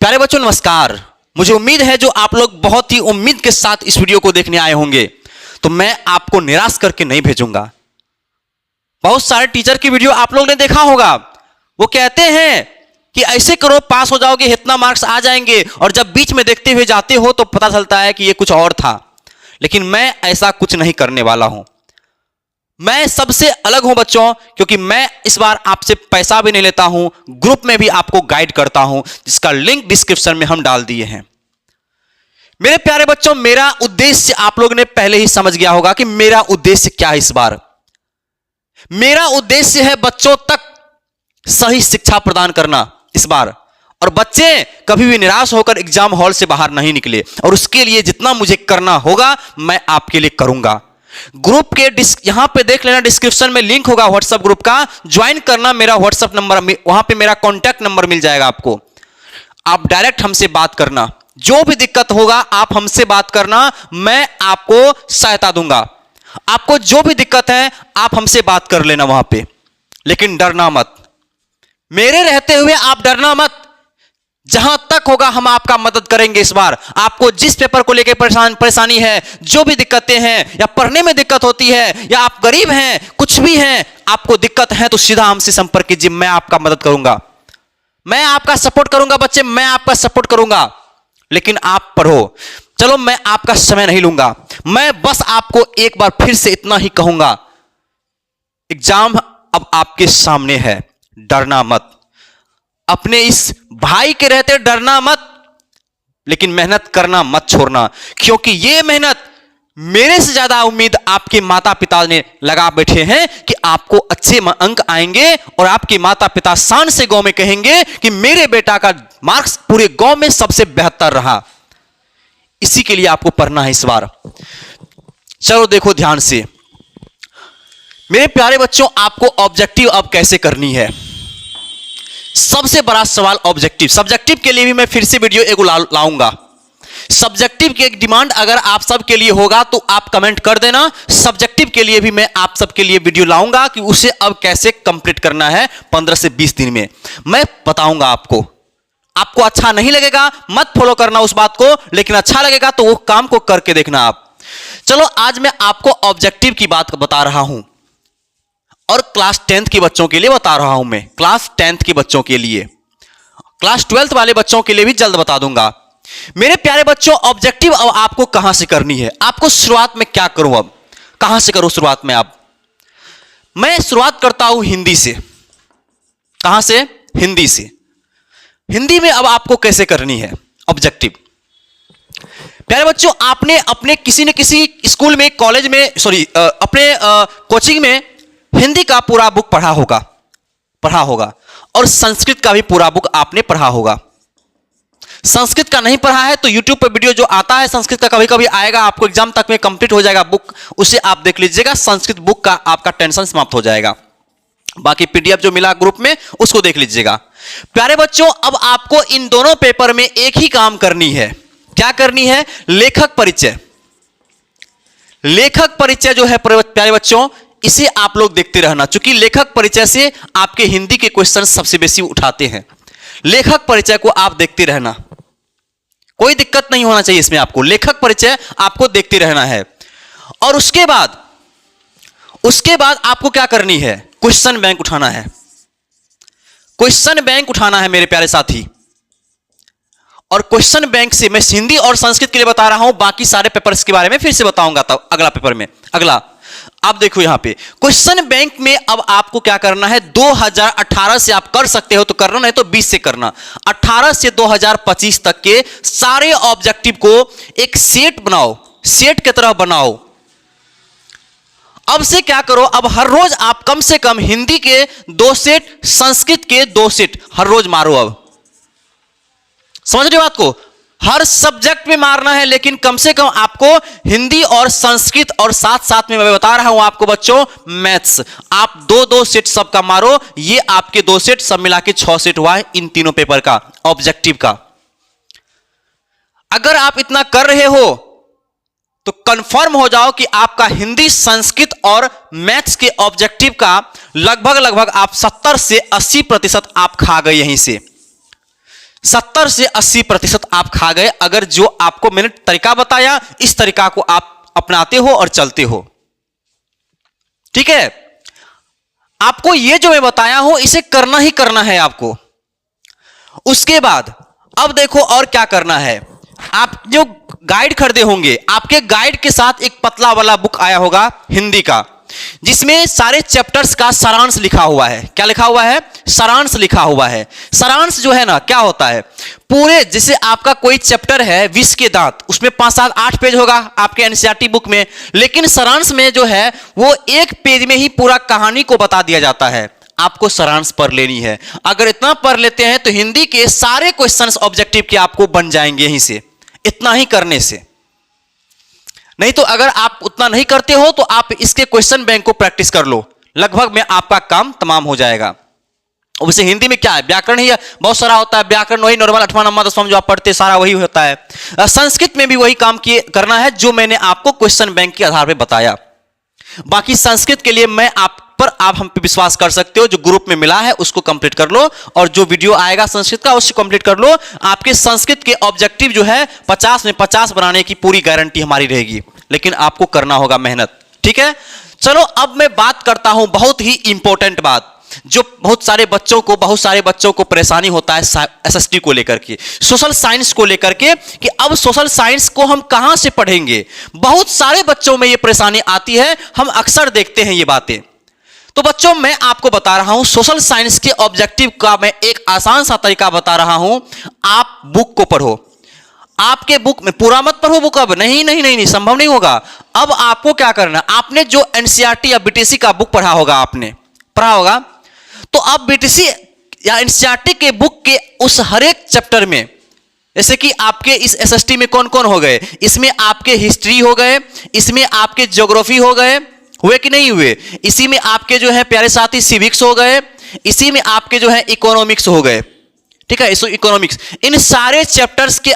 प्यारे बच्चों नमस्कार। मुझे उम्मीद है जो आप लोग बहुत ही उम्मीद के साथ इस वीडियो को देखने आए होंगे, तो मैं आपको निराश करके नहीं भेजूंगा। बहुत सारे टीचर की वीडियो आप लोग ने देखा होगा, वो कहते हैं कि ऐसे करो पास हो जाओगे, इतना मार्क्स आ जाएंगे, और जब बीच में देखते हुए जाते हो तो पता चलता है कि ये कुछ और था। लेकिन मैं ऐसा कुछ नहीं करने वाला हूं। मैं सबसे अलग हूं बच्चों, क्योंकि मैं इस बार आपसे पैसा भी नहीं लेता हूं, ग्रुप में भी आपको गाइड करता हूं, जिसका लिंक डिस्क्रिप्शन में हम डाल दिए हैं। मेरे प्यारे बच्चों, मेरा उद्देश्य आप लोग ने पहले ही समझ गया होगा कि मेरा उद्देश्य क्या है। इस बार मेरा उद्देश्य है बच्चों तक सही शिक्षा प्रदान करना इस बार, और बच्चे कभी भी निराश होकर एग्जाम हॉल से बाहर नहीं निकले। और उसके लिए जितना मुझे करना होगा मैं आपके लिए करूंगा। ग्रुप के यहां पे देख लेना, डिस्क्रिप्शन में लिंक होगा व्हाट्सएप ग्रुप का, ज्वाइन करना। मेरा व्हाट्सएप नंबर, वहां पे मेरा कॉन्टैक्ट नंबर मिल जाएगा आपको। आप डायरेक्ट हमसे बात करना, जो भी दिक्कत होगा आप हमसे बात करना, मैं आपको सहायता दूंगा। आपको जो भी दिक्कत है आप हमसे बात कर लेना वहां पे, लेकिन डरना मत। मेरे रहते हुए आप डरना मत। जहां तक होगा हम आपका मदद करेंगे। इस बार आपको जिस पेपर को लेकर परेशानी है, जो भी दिक्कतें हैं, या पढ़ने में दिक्कत होती है, या आप गरीब हैं, कुछ भी हैं, आपको दिक्कत है तो सीधा हमसे संपर्क कीजिए, मैं आपका मदद करूंगा, मैं आपका सपोर्ट करूंगा। बच्चे मैं आपका सपोर्ट करूंगा, लेकिन आप पढ़ो। चलो मैं आपका समय नहीं लूंगा, मैं बस आपको एक बार फिर से इतना ही कहूंगा, एग्जाम अब आपके सामने है, डरना मत। अपने इस भाई के रहते डरना मत, लेकिन मेहनत करना मत छोड़ना, क्योंकि ये मेहनत मेरे से ज्यादा उम्मीद आपके माता पिता ने लगा बैठे हैं कि आपको अच्छे अंक आएंगे, और आपके माता पिता शान से गांव में कहेंगे कि मेरे बेटा का मार्क्स पूरे गांव में सबसे बेहतर रहा। इसी के लिए आपको पढ़ना है इस बार। चलो देखो ध्यान से मेरे प्यारे बच्चों, आपको ऑब्जेक्टिव अब कैसे करनी है। सबसे बड़ा सवाल ऑब्जेक्टिव। सब्जेक्टिव के लिए भी मैं फिर से वीडियो एक लाऊंगा। सब्जेक्टिव की एक डिमांड अगर आप सबके लिए होगा तो आप कमेंट कर देना। सब्जेक्टिव के लिए भी मैं आप सबके लिए वीडियो लाऊंगा कि उसे अब कैसे कंप्लीट करना है 15 से 20 दिन में मैं बताऊंगा आपको। आपको अच्छा नहीं लगेगा मत फॉलो करना उस बात को, लेकिन अच्छा लगेगा तो वो काम को करके देखना आप। चलो आज मैं आपको ऑब्जेक्टिव की बात बता रहा हूं, और क्लास 10th के बच्चों के लिए बता रहा हूं मैं। क्लास 10th के बच्चों के लिए, क्लास 12th वाले बच्चों के लिए भी जल्द बता दूंगा। मेरे प्यारे बच्चों, ऑब्जेक्टिव अब आपको कहां से करनी है। आपको शुरुआत में क्या करूं, अब कहां से करूं शुरुआत में। आप मैं शुरुआत करता हूं हिंदी से। कहां से? हिंदी से। हिंदी में अब आपको कैसे करनी है ऑब्जेक्टिव। प्यारे बच्चों, आपने अपने किसी न किसी स्कूल में, कॉलेज में, अपने कोचिंग में हिंदी का पूरा बुक पढ़ा होगा, और संस्कृत का भी पूरा बुक आपने पढ़ा होगा। संस्कृत का नहीं पढ़ा है तो YouTube पर वीडियो जो आता है संस्कृत का कभी कभी आएगा, आपको एग्जाम तक में कंप्लीट हो जाएगा बुक, उसे आप देख लीजिएगा। संस्कृत बुक का आपका टेंशन समाप्त हो जाएगा। बाकी PDF जो मिला ग्रुप में उसको देख लीजिएगा। प्यारे बच्चों, अब आपको इन दोनों पेपर में एक ही काम करनी है। क्या करनी है? लेखक परिचय। लेखक परिचय जो है प्यारे बच्चों, इसे आप लोग देखते रहना, क्योंकि लेखक परिचय से आपके हिंदी के क्वेश्चन सबसे बेसी उठाते हैं। लेखक परिचय को आप देखते रहना, कोई दिक्कत नहीं होना चाहिए इसमें। आपको लेखक परिचय आपको देखते रहना है। और उसके बाद आपको क्या करनी है? क्वेश्चन बैंक उठाना है। क्वेश्चन बैंक उठाना है मेरे प्यारे साथी। और क्वेश्चन बैंक से मैं हिंदी और संस्कृत के लिए बता रहा हूं, बाकी सारे पेपर्स के बारे में फिर से बताऊंगा तब अगला पेपर में। अगला आप देखो यहां पे क्वेश्चन बैंक में अब आपको क्या करना है। 2018 से आप कर सकते हो तो करना, नहीं तो 20 से करना। 18 से 2025 तक के सारे ऑब्जेक्टिव को एक सेट बनाओ, सेट की तरह बनाओ। अब से क्या करो, अब हर रोज आप कम से कम हिंदी के 2 सेट, संस्कृत के 2 सेट हर रोज मारो। अब समझ रहे हो बात को? हर सब्जेक्ट में मारना है, लेकिन कम से कम आपको हिंदी और संस्कृत, और साथ साथ में मैं बता रहा हूं आपको बच्चों मैथ्स, आप 2-2 सेट सबका मारो। ये आपके 2 सेट सब मिला के 6 सेट हुआ है इन तीनों पेपर का ऑब्जेक्टिव का। अगर आप इतना कर रहे हो तो कंफर्म हो जाओ कि आपका हिंदी, संस्कृत और मैथ्स के ऑब्जेक्टिव का लगभग आप 70 से 80% आप खा गए यहीं से। 70 से 80% आप खा गए अगर जो आपको मैंने तरीका बताया इस तरीका को आप अपनाते हो और चलते हो। ठीक है, आपको ये जो मैं बताया हूं इसे करना ही करना है आपको। उसके बाद अब देखो और क्या करना है। आप जो गाइड खरीदे होंगे, आपके गाइड के साथ एक पतला वाला बुक आया होगा हिंदी का, जिसमें सारे चैप्टर्स का सारांश लिखा हुआ है। क्या लिखा हुआ है? सारांश लिखा हुआ है। सारांश जो है ना, क्या होता है, पूरे जैसे आपका कोई चैप्टर है विष के दांत, उसमें 5, 7, 8 पेज होगा आपके एनसीईआरटी बुक में, लेकिन सारांश में जो है वो एक पेज में ही पूरा कहानी को बता दिया जाता है। आपको सारांश पढ़ लेनी है। अगर इतना पढ़ लेते हैं तो हिंदी के सारे क्वेश्चंस ऑब्जेक्टिव के आपको बन जाएंगे यहीं से, इतना ही करने से। नहीं तो अगर आप उतना नहीं करते हो तो आप इसके क्वेश्चन बैंक को प्रैक्टिस कर लो, लगभग में आपका काम तमाम हो जाएगा। वैसे हिंदी में क्या है, व्याकरण ही बहुत सारा होता है। व्याकरण वही नॉर्मल 8वां 9वां 10वां जो आप पढ़ते सारा वही होता है। संस्कृत में भी वही काम करना है जो मैंने आपको क्वेश्चन बैंक के आधार पर बताया। बाकी संस्कृत के लिए मैं आप हम पे विश्वास कर सकते हो, जो ग्रुप में मिला है उसको कंप्लीट कर लो, और जो वीडियो आएगा संस्कृत का उसको कंप्लीट कर लो। आपके संस्कृत के ऑब्जेक्टिव जो है 50 में 50 बनाने की पूरी गारंटी हमारी रहेगी, लेकिन आपको करना होगा मेहनत। ठीक है, चलो अब मैं बात करता हूं बहुत ही इंपॉर्टेंट बात, जो बहुत सारे बच्चों को परेशानी होता है एसएसटी को लेकर के, सोशल साइंस को लेकर के, कि अब सोशल साइंस को हम कहां से पढ़ेंगे। बहुत सारे बच्चों में यह परेशानी आती है, हम अक्सर देखते हैं ये बातें। तो बच्चों मैं आपको बता रहा हूं सोशल साइंस के ऑब्जेक्टिव का मैं एक आसान सा तरीका बता रहा हूं। आप बुक को पढ़ो, आपके बुक में पूरा मत पढ़ो बुक, अब नहीं संभव नहीं होगा। अब आपको क्या करना, आपने जो एनसीईआरटी या बीटीसी का बुक पढ़ा होगा, आपने पढ़ा होगा, तो आप बीटीसी या एनसीईआरटी के बुक के उस हर एक चैप्टर में, जैसे कि आपके इस एसएसटी में कौन कौन हो गए, इसमें आपके हिस्ट्री हो गए, इसमें आपके ज्योग्राफी हो गए, हुए कि नहीं हुए, इसी में आपके जो है प्यारे साथी सिविक्स हो गए, इसी में आपके जो है इकोनॉमिक्स हो गए। ठीक है, इकोनॉमिक्स, इन सारे चैप्टर्स के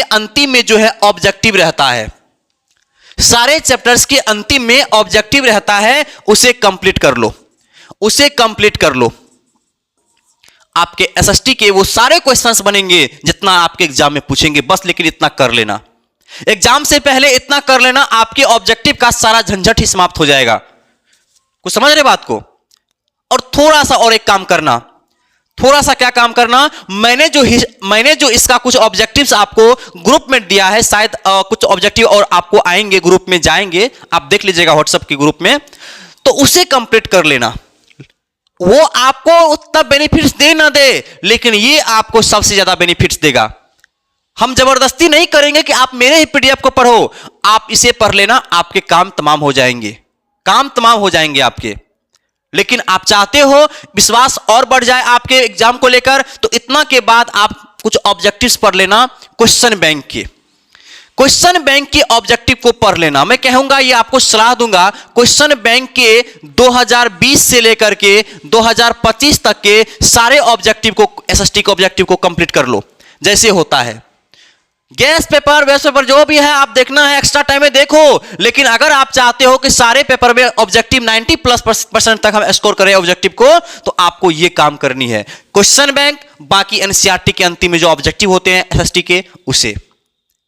अंतिम में जो है ऑब्जेक्टिव रहता है। सारे चैप्टर्स के अंतिम में ऑब्जेक्टिव रहता है, उसे कंप्लीट कर लो। आपके एसएसटी के वो सारे क्वेश्चंस बनेंगे जितना आपके एग्जाम में पूछेंगे, बस लेकिन इतना कर लेना। एग्जाम से पहले इतना कर लेना, आपके ऑब्जेक्टिव का सारा झंझट ही समाप्त हो जाएगा। कुछ समझ रहे बात को? और थोड़ा सा और एक काम करना, थोड़ा सा क्या काम करना, मैंने जो इसका कुछ ऑब्जेक्टिव्स आपको ग्रुप में दिया है, शायद कुछ ऑब्जेक्टिव और आपको आएंगे, ग्रुप में जाएंगे, आप देख लीजिएगा व्हाट्सएप के ग्रुप में, तो उसे कंप्लीट कर लेना। वो आपको उतना बेनिफिट्स दे ना दे, लेकिन ये आपको सबसे ज्यादा बेनिफिट्स देगा। हम जबरदस्ती नहीं करेंगे कि आप मेरे ही पीडीएफ को पढ़ो, आप इसे पढ़ लेना, आपके काम तमाम हो जाएंगे आपके। लेकिन आप चाहते हो विश्वास और बढ़ जाए आपके एग्जाम को लेकर, तो इतना के बाद आप कुछ ऑब्जेक्टिव्स पढ़ लेना क्वेश्चन बैंक के ऑब्जेक्टिव को पढ़ लेना। मैं कहूंगा, ये आपको सलाह दूंगा, क्वेश्चन बैंक के 2020 से लेकर के 2025 तक के सारे ऑब्जेक्टिव को, एसएसटी के ऑब्जेक्टिव को कंप्लीट कर लो। जैसे होता है गैस पेपर जो भी है आप देखना है, एक्स्ट्रा टाइम में देखो, लेकिन अगर आप चाहते हो कि सारे पेपर में ऑब्जेक्टिव 90+% तक हम स्कोर करें ऑब्जेक्टिव को, तो आपको यह काम करनी है। क्वेश्चन बैंक, बाकी एनसीईआरटी के अंतिम में जो ऑब्जेक्टिव होते हैं एसएसटी के, उसे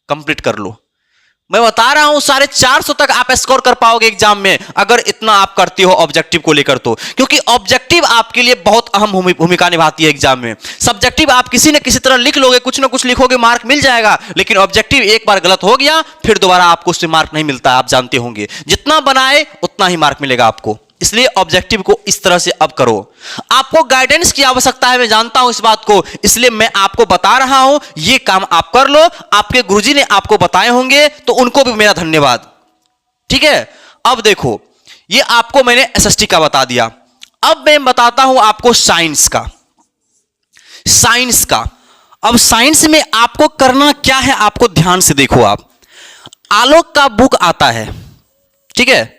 कंप्लीट कर लो। मैं बता रहा हूं 450 तक आप स्कोर कर पाओगे एग्जाम में, अगर इतना आप करते हो ऑब्जेक्टिव को लेकर तो, क्योंकि ऑब्जेक्टिव आपके लिए बहुत अहम भूमिका निभाती है एग्जाम में। सब्जेक्टिव आप किसी न किसी तरह लिख लोगे, कुछ ना कुछ लिखोगे, मार्क मिल जाएगा, लेकिन ऑब्जेक्टिव एक बार गलत हो गया फिर दोबारा आपको उससे मार्क नहीं मिलता, आप जानते होंगे। जितना बनाए उतना ही मार्क मिलेगा आपको, इसलिए ऑब्जेक्टिव को इस तरह से अब करो। आपको गाइडेंस की आवश्यकता है, मैं जानता हूं इस बात को, इसलिए मैं आपको बता रहा हूं, ये काम आप कर लो। आपके गुरुजी ने आपको बताए होंगे तो उनको भी मेरा धन्यवाद। ठीक है, अब देखो, ये आपको मैंने एसएसटी का बता दिया। अब मैं बताता हूं आपको साइंस का। अब साइंस में आपको करना क्या है, आपको ध्यान से देखो। आप आलोक का बुक आता है, ठीक है,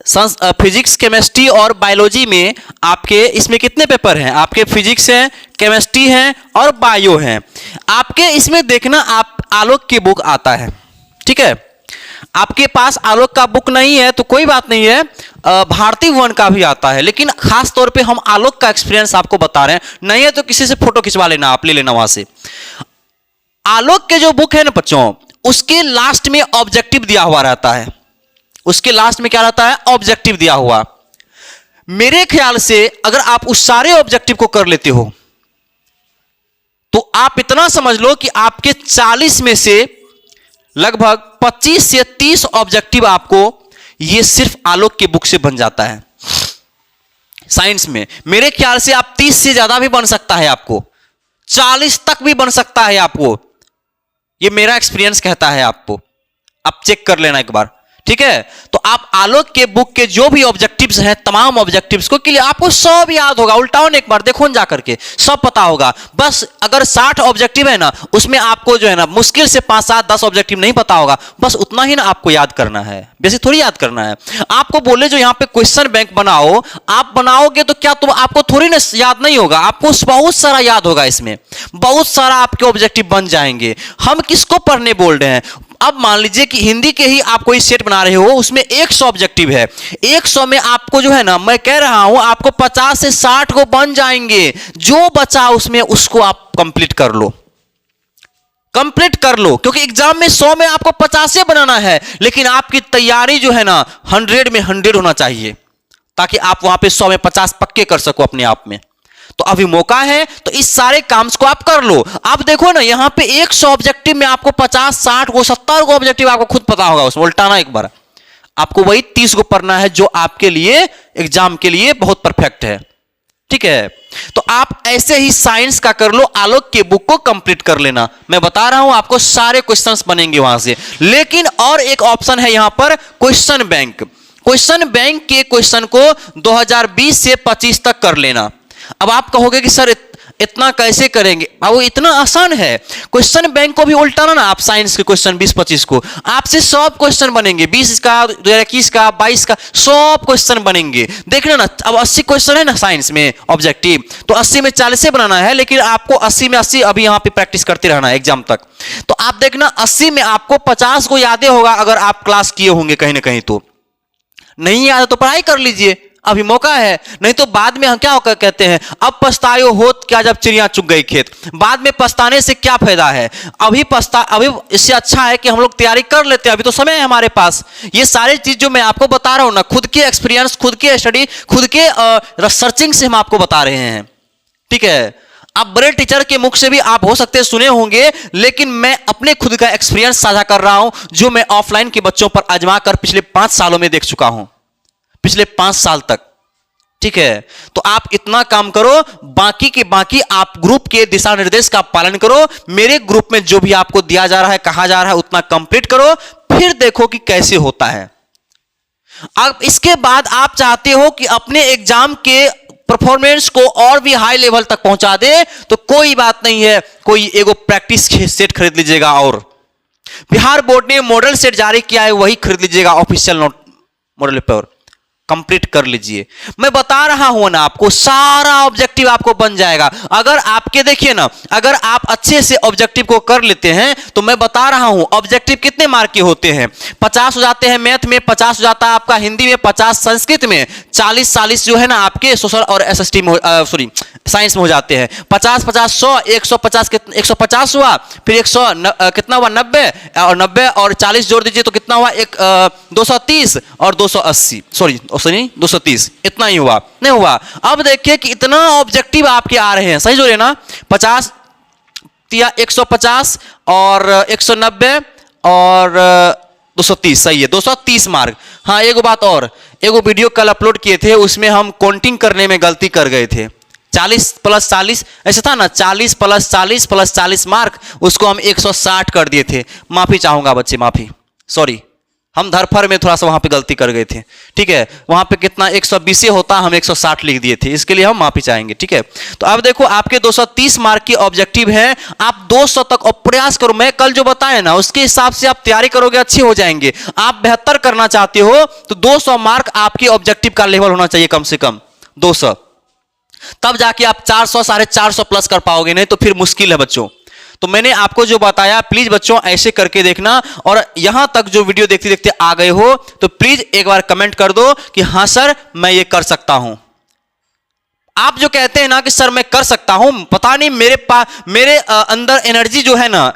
फिजिक्स, केमिस्ट्री और बायोलॉजी में आपके इसमें कितने पेपर हैं, आपके फिजिक्स हैं, केमिस्ट्री हैं और बायो हैं। आपके इसमें देखना, आप आलोक की बुक आता है, ठीक है। आपके पास आलोक का बुक नहीं है तो कोई बात नहीं है, भारती भवन का भी आता है, लेकिन खास तौर पे हम आलोक का एक्सपीरियंस आपको बता रहे हैं। नहीं है तो किसी से फोटो खिंचवा लेना, आप ले लेना वहां से। आलोक के जो बुक है ना बच्चों, उसके लास्ट में ऑब्जेक्टिव दिया हुआ रहता है। उसके लास्ट में क्या रहता है? ऑब्जेक्टिव दिया हुआ। मेरे ख्याल से अगर आप उस सारे ऑब्जेक्टिव को कर लेते हो तो आप इतना समझ लो कि आपके 40 में से लगभग 25 से 30 ऑब्जेक्टिव आपको ये सिर्फ आलोक के बुक से बन जाता है। साइंस में मेरे ख्याल से आप 30 से ज्यादा भी बन सकता है, आपको 40 तक भी बन सकता है आपको। ये मेरा एक्सपीरियंस कहता है आपको, आप चेक कर लेना एक बार, ठीक है। तो आप आलोक के बुक के जो भी ऑब्जेक्टिव्स हैं, तमाम ऑब्जेक्टिव्स को के लिए आपको सब याद होगा। उल्टाओ एक बार देखो जा करके, सब पता होगा। बस अगर 60 ऑब्जेक्टिव है ना, उसमें आपको जो है ना मुश्किल से 5, 7, 10 ऑब्जेक्टिव नहीं पता होगा, बस उतना ही ना आपको याद करना है, वैसे थोड़ी याद करना है। आपको बोले जो यहां पे क्वेश्चन बैंक बनाओ, आप बनाओगे तो क्या तुम आपको थोड़ी ना याद नहीं होगा, आपको बहुत सारा याद होगा। इसमें बहुत सारा आपके ऑब्जेक्टिव बन जाएंगे। हम किसको पढ़ने बोल रहे हैं? अब मान लीजिए कि हिंदी के ही आप कोई सेट बना रहे हो, उसमें 100 ऑब्जेक्टिव है। 100 में आपको जो है ना, मैं कह रहा हूं आपको 50 से 60 को बन जाएंगे। जो बचा उसमें उसको आप कंप्लीट कर लो, कंप्लीट कर लो, क्योंकि एग्जाम में 100 में आपको 50 बनाना है, लेकिन आपकी तैयारी जो है ना 100 में 100 होना चाहिए, ताकि आप वहां पे 100 में 50 पक्के कर सको अपने आप में। तो अभी मौका है, तो इस सारे काम्स को आप कर लो। आप देखो ना यहां पे 100 ऑब्जेक्टिव में आपको 50, 60 को 70 को ऑब्जेक्टिव आपको खुद पता होगा। उसमें उल्टाना एक बार, आपको वही 30 को पढ़ना है जो आपके लिए एग्जाम के लिए बहुत परफेक्ट है, ठीक है। तो आप ऐसे ही साइंस का कर लो, आलोक के बुक को कंप्लीट कर लेना। मैं बता रहा हूं आपको सारे क्वेश्चंस बनेंगे वहां से। लेकिन और एक ऑप्शन है यहां पर, क्वेश्चन बैंक। क्वेश्चन बैंक के क्वेश्चन को 2020 से 25 तक कर लेना। अब आप कहोगे कि सर इतना कैसे करेंगे? वो इतना आसान है। क्वेश्चन बैंक को भी उल्टाना ना आप, साइंस के क्वेश्चन 20-25 को, आपसे सब क्वेश्चन बनेंगे। 20 का, 2021 का, 22 का, सब क्वेश्चन बनेंगे। देखना ना, अब 80 क्वेश्चन है ना साइंस में ऑब्जेक्टिव, तो 80 में 40 बनाना है, लेकिन आपको 80 में 80 अभी यहां पे प्रैक्टिस करते रहना है एग्जाम तक। तो आप देखना 80 में आपको 50 को यादें होगा, अगर आप क्लास किए होंगे कहीं ना कहीं। तो नहीं याद तो पढ़ाई कर लीजिए, अभी मौका है। नहीं तो बाद में हम क्या कहते हैं, अब पछतायो होत क्या जब चिड़िया चुग गई खेत। बाद में पछताने से क्या फायदा है? अभी इससे अच्छा है कि हम लोग तैयारी कर लेते हैं, अभी तो समय है हमारे पास। ये सारी चीज जो मैं आपको बता रहा हूं ना, खुद के एक्सपीरियंस, खुद के स्टडी, खुद के रिसर्चिंग से हम आपको बता रहे हैं, ठीक है। अब बड़े टीचर के मुख से भी आप हो सकते हैं सुने होंगे, लेकिन मैं अपने खुद का एक्सपीरियंस साझा कर रहा हूं, जो मैं ऑफलाइन के बच्चों पर आजमा कर पिछले 5 सालों में देख चुका हूं, पिछले 5 साल तक, ठीक है। तो आप इतना काम करो, बाकी के बाकी आप ग्रुप के दिशा निर्देश का पालन करो। मेरे ग्रुप में जो भी आपको दिया जा रहा है, कहा जा रहा है, उतना कंप्लीट करो, फिर देखो कि कैसे होता है। अब इसके बाद आप चाहते हो कि अपने एग्जाम के परफॉर्मेंस को और भी हाई लेवल तक पहुंचा दे, तो कोई बात नहीं है, कोई एगो प्रैक्टिस सेट खरीद लीजिएगा। और बिहार बोर्ड ने मॉडल सेट जारी किया है, वही खरीद लीजिएगा ऑफिशियल मॉडल पर, कंप्लीट कर लीजिए। मैं बता रहा हूं ना आपको, सारा ऑब्जेक्टिव आपको बन जाएगा। अगर आपके देखिए ना, अगर आप अच्छे से ऑब्जेक्टिव को कर लेते हैं, तो मैं बता रहा हूं ऑब्जेक्टिव कितने मार्क के होते हैं? 50 हो जाते हैं मैथ में, 50 हो जाता है आपका हिंदी में, 50 संस्कृत में, 40 जो है ना आपके सोशल और एसएसटी में, सॉरी साइंस में हो जाते हैं। 50 50 100 150 150 हुआ, फिर 100 कितना हुआ 90, और 90 और 40 जोड़ दीजिए तो कितना हुआ 230 और 280, सॉरी 230, इतना ही हुआ, नहीं हुआ। अब देखिए कि इतना ऑब्जेक्टिव आपके आ रहे हैं, सही जोड़े ना, 50 या 150 और 190 और 230, सही है, 230 मार्क। हाँ, एगो बात और, एगो वीडियो कल अपलोड किए थे, उसमें हम काउंटिंग करने में गलती कर गए थे। 40 + 40 ऐसा था ना, 40 + 40 + 40 मार्क, उसको हम 160 कर दिए थे। माफी चाहूंगा बच्चे, माफी, सॉरी, हम धरफर में थोड़ा सा वहां पे गलती कर गए थे, ठीक है। वहां पे कितना 120 होता, हम 160 लिख दिए थे, इसके लिए हम माफी चाहेंगे, ठीक है। तो अब देखो आपके 230 मार्क की ऑब्जेक्टिव है, आप 200 तक और प्रयास करो। मैं कल जो बताया ना, उसके हिसाब से आप तैयारी करोगे, अच्छे हो जाएंगे। आप बेहतर करना चाहते हो तो 200 मार्क आपकी ऑब्जेक्टिव का लेवल होना चाहिए, कम से कम 200, तब जाके आप 400 450 प्लस कर पाओगे, नहीं तो फिर मुश्किल है बच्चों। तो मैंने आपको जो बताया प्लीज बच्चों ऐसे करके देखना, और यहां तक जो वीडियो देखते देखते आ गए हो तो प्लीज एक बार कमेंट कर दो कि हां सर मैं ये कर सकता हूं। आप जो कहते हैं ना कि सर मैं कर सकता हूं, पता नहीं मेरे अंदर एनर्जी जो है ना,